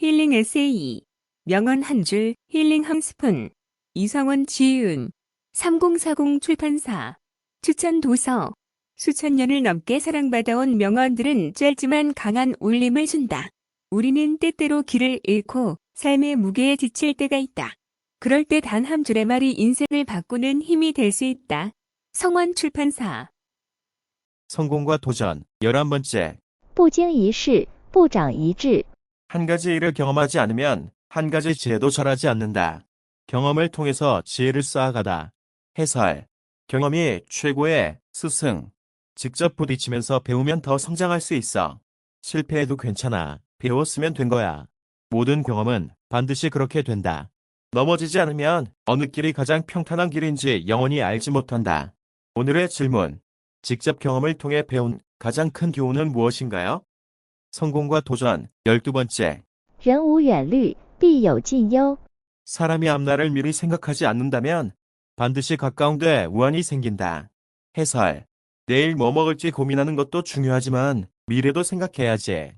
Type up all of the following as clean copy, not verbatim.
힐링 에세이. 명언 한 줄 힐링 한 스푼. 이성원 지은. 3040 출판사. 추천 도서. 수천 년을 넘게 사랑받아온 명언들은 짧지만 강한 울림을 준다. 우리는 때때로 길을 잃고 삶의 무게에 지칠 때가 있다. 그럴 때 단 한 줄의 말이 인생을 바꾸는 힘이 될 수 있다. 성원 출판사. 성공과 도전 11번째. 不经一事不长一智。 한 가지 일을 경험하지 않으면 한 가지 지혜도 절하지 않는다. 경험을 통해서 지혜를 쌓아가다. 해설. 경험이 최고의 스승. 직접 부딪히면서 배우면 더 성장할 수 있어. 실패해도 괜찮아. 배웠으면 된 거야. 모든 경험은 반드시 그렇게 된다. 넘어지지 않으면 어느 길이 가장 평탄한 길인지 영원히 알지 못한다. 오늘의 질문. 직접 경험을 통해 배운 가장 큰 교훈은 무엇인가요? 성공과 도전 12번째. 人无远虑，必有近忧。 사람이 앞날을 미리 생각하지 않는다면 반드시 가까운데 우환이 생긴다. 해설. 내일 뭐 먹을지 고민하는 것도 중요하지만 미래도 생각해야지.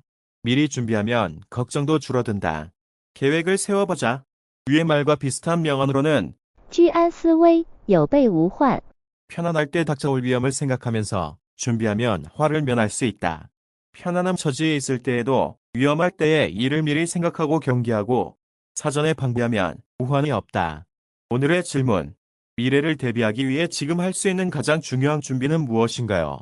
미리 준비하면 걱정도 줄어든다. 계획을 세워보자. 위의 말과 비슷한 명언으로는 居安思危，有备无患。 편안할 때 닥쳐올 위험을 생각하면서 준비하면 화를 면할 수 있다. 편안한 처지에 있을 때에도 위험할 때에 이를 미리 생각하고 경계하고 사전에 방비하면 우환이 없다. 오늘의 질문. 미래를 대비하기 위해 지금 할 수 있는 가장 중요한 준비는 무엇인가요?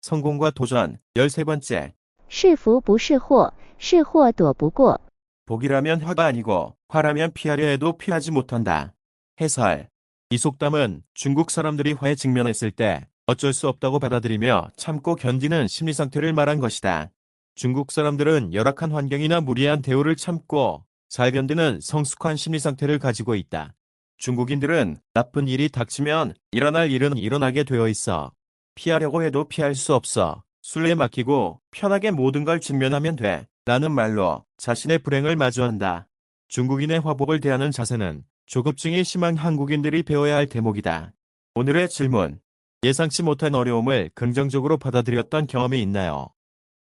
성공과 도전 13번째. 是福不是祸，是祸躲不过。 복이라면 화가 아니고 화라면 피하려 해도 피하지 못한다. 해설. 이 속담은 중국 사람들이 화에 직면했을 때 어쩔 수 없다고 받아들이며 참고 견디는 심리 상태를 말한 것이다. 중국 사람들은 열악한 환경이나 무리한 대우를 참고 잘 견디는 성숙한 심리 상태를 가지고 있다. 중국인들은 나쁜 일이 닥치면 일어날 일은 일어나게 되어 있어. 피하려고 해도 피할 수 없어. 술에 맡기고 편하게 모든 걸 직면하면 돼. 라는 말로 자신의 불행을 마주한다. 중국인의 화복을 대하는 자세는 조급증이 심한 한국인들이 배워야 할 대목이다. 오늘의 질문. 예상치 못한 어려움을 긍정적으로 받아들였던 경험이 있나요?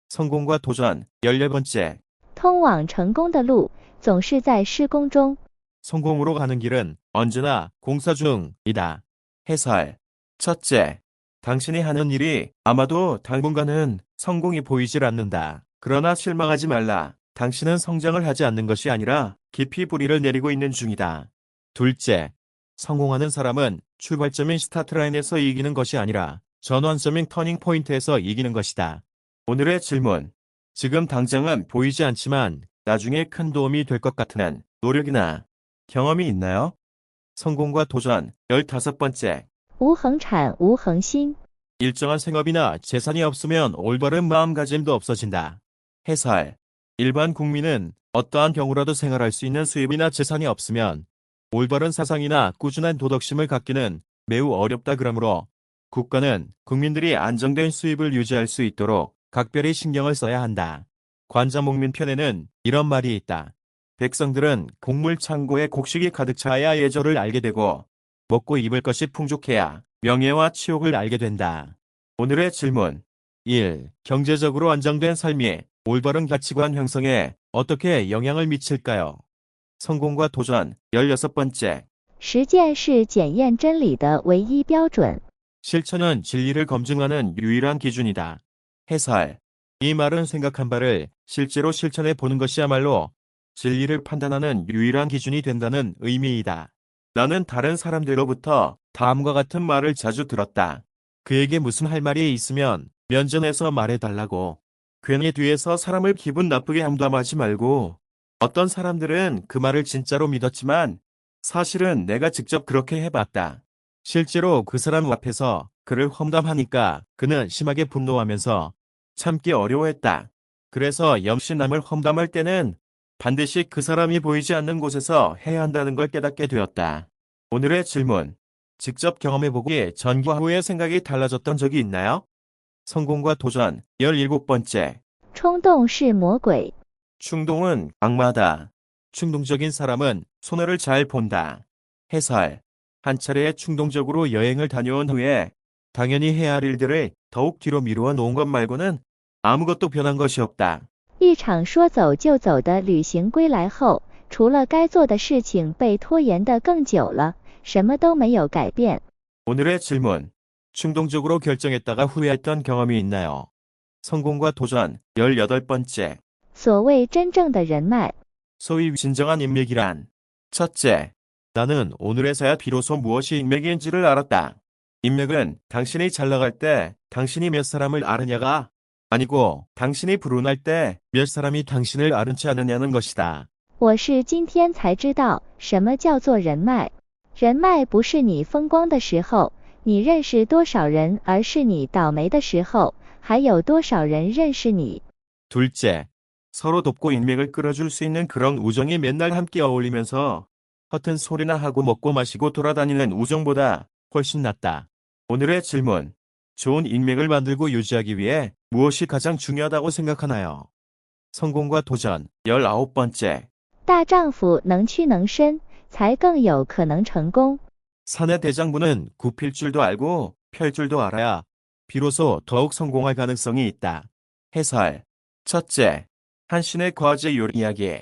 성공과 도전 14번째. 通往成功的路总是在施工中。 성공으로 가는 길은 언제나 공사 중이다. 해설. 첫째. 당신이 하는 일이 아마도 당분간은 성공이 보이질 않는다. 그러나 실망하지 말라. 당신은 성장을 하지 않는 것이 아니라 깊이 뿌리를 내리고 있는 중이다. 둘째. 성공하는 사람은 출발점인 스타트라인에서 이기는 것이 아니라 전환점인 터닝포인트에서 이기는 것이다. 오늘의 질문. 지금 당장은 보이지 않지만 나중에 큰 도움이 될 것 같은 노력이나 경험이 있나요? 성공과 도전 15번째. 无恒产无恒心。 일정한 생업이나 재산이 없으면 올바른 마음가짐도 없어진다. 해설. 일반 국민은 어떠한 경우라도 생활할 수 있는 수입이나 재산이 없으면 올바른 사상이나 꾸준한 도덕심을 갖기는 매우 어렵다. 그러므로 국가는 국민들이 안정된 수입을 유지할 수 있도록 각별히 신경을 써야 한다. 관자목민 편에는 이런 말이 있다. 백성들은 곡물 창고에 곡식이 가득 차야 예절을 알게 되고 먹고 입을 것이 풍족해야 명예와 치욕을 알게 된다. 오늘의 질문. 1. 경제적으로 안정된 삶이 올바른 가치관 형성에 어떻게 영향을 미칠까요? 성공과 도전 16번째. 实践是检验真理的唯一标准。 실천은 진리를 검증하는 유일한 기준이다. 해설. 이 말은 생각한 바를 실제로 실천해 보는 것이야말로 진리를 판단하는 유일한 기준이 된다는 의미이다. 나는 다른 사람들로부터 다음과 같은 말을 자주 들었다. 그에게 무슨 할 말이 있으면 면전에서 말해달라고. 괜히 뒤에서 사람을 기분 나쁘게 함담하지 말고. 어떤 사람들은 그 말을 진짜로 믿었지만 사실은 내가 직접 그렇게 해봤다. 실제로 그 사람 앞에서 그를 험담하니까 그는 심하게 분노하면서 참기 어려워했다. 그래서 역시 남을 험담할 때는 반드시 그 사람이 보이지 않는 곳에서 해야 한다는 걸 깨닫게 되었다. 오늘의 질문. 직접 경험해보기 전과 후의 생각이 달라졌던 적이 있나요? 성공과 도전 17번째. 冲动是魔鬼。 충동은 악마다. 충동적인 사람은 손해를 잘 본다. 해설. 한 차례 충동적으로 여행을 다녀온 후에 당연히 해야 할 일들을 더욱 뒤로 미루어 놓은 것 말고는 아무것도 변한 것이 없다.一一场说走就走的旅行归来后，除了该做的事情被拖延得更久了，什么都没有改变。 오늘의 질문. 충동적으로 결정했다가 후회했던 경험이 있나요? 성공과 도전. 18번째. 所谓真正的人脉， 소위 진정한 인맥이란. 첫째. 나는 오늘에서야 비로소 무엇이 인맥인지를 알았다. 인맥은 당신이 잘 나갈 때 당신이 몇 사람을 아느냐가 아니고 당신이 불운할 때 몇 사람이 당신을 아는지 않느냐는 것이다. 我是今天才知道什么叫做人脉。人脉不是你风光的时候，你认识多少人，而是你倒霉的时候，还有多少人认识你。 둘째. 서로 돕고 인맥을 끌어줄 수 있는 그런 우정이 맨날 함께 어울리면서 허튼 소리나 하고 먹고 마시고 돌아다니는 우정보다 훨씬 낫다. 오늘의 질문. 좋은 인맥을 만들고 유지하기 위해 무엇이 가장 중요하다고 생각하나요? 성공과 도전. 19번째. 大丈夫能屈能伸，才更有可能成功。 사내 대장부는 굽힐 줄도 알고 펼 줄도 알아야 비로소 더욱 성공할 가능성이 있다. 해설. 첫째. 한신의 과제 요리 이야기.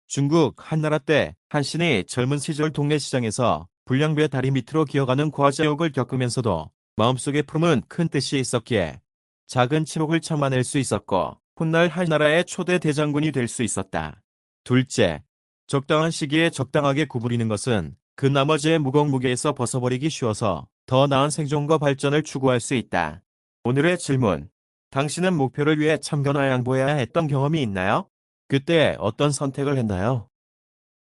중국 한나라 때 한신이 젊은 시절 동네 시장에서 불량배 다리 밑으로 기어가는 과제욕을 겪으면서도 마음속에 품은 큰 뜻이 있었기에 작은 치욕을 참아낼 수 있었고 훗날 한나라의 초대 대장군이 될 수 있었다. 둘째. 적당한 시기에 적당하게 구부리는 것은 그 나머지의 무공무게에서 벗어버리기 쉬워서 더 나은 생존과 발전을 추구할 수 있다. 오늘의 질문. 당신은 목표를 위해 참거나 양보해야 했던 경험이 있나요? 그때 어떤 선택을 했나요?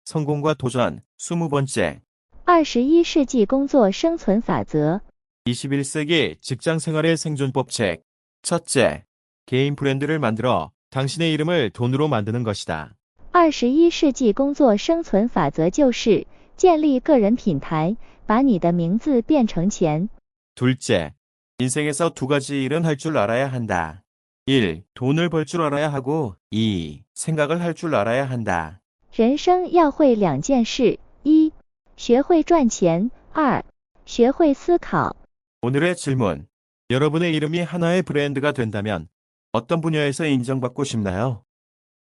성공과 도전. 20번째. 21世纪工作生存法则， 21세기 직장 생활의 생존법칙. 첫째. 개인 브랜드를 만들어 당신의 이름을 돈으로 만드는 것이다. 21世纪工作生存法则就是建立个人品牌，把你的名字变成钱。 둘째. 인생에서 두 가지 일은 할 줄 알아야 한다. 1. 돈을 벌 줄 알아야 하고 2. 생각을 할 줄 알아야 한다. 人生要会两件事：一，学会赚钱；二，学会思考。 오늘의 질문. 여러분의 이름이 하나의 브랜드가 된다면 어떤 분야에서 인정받고 싶나요?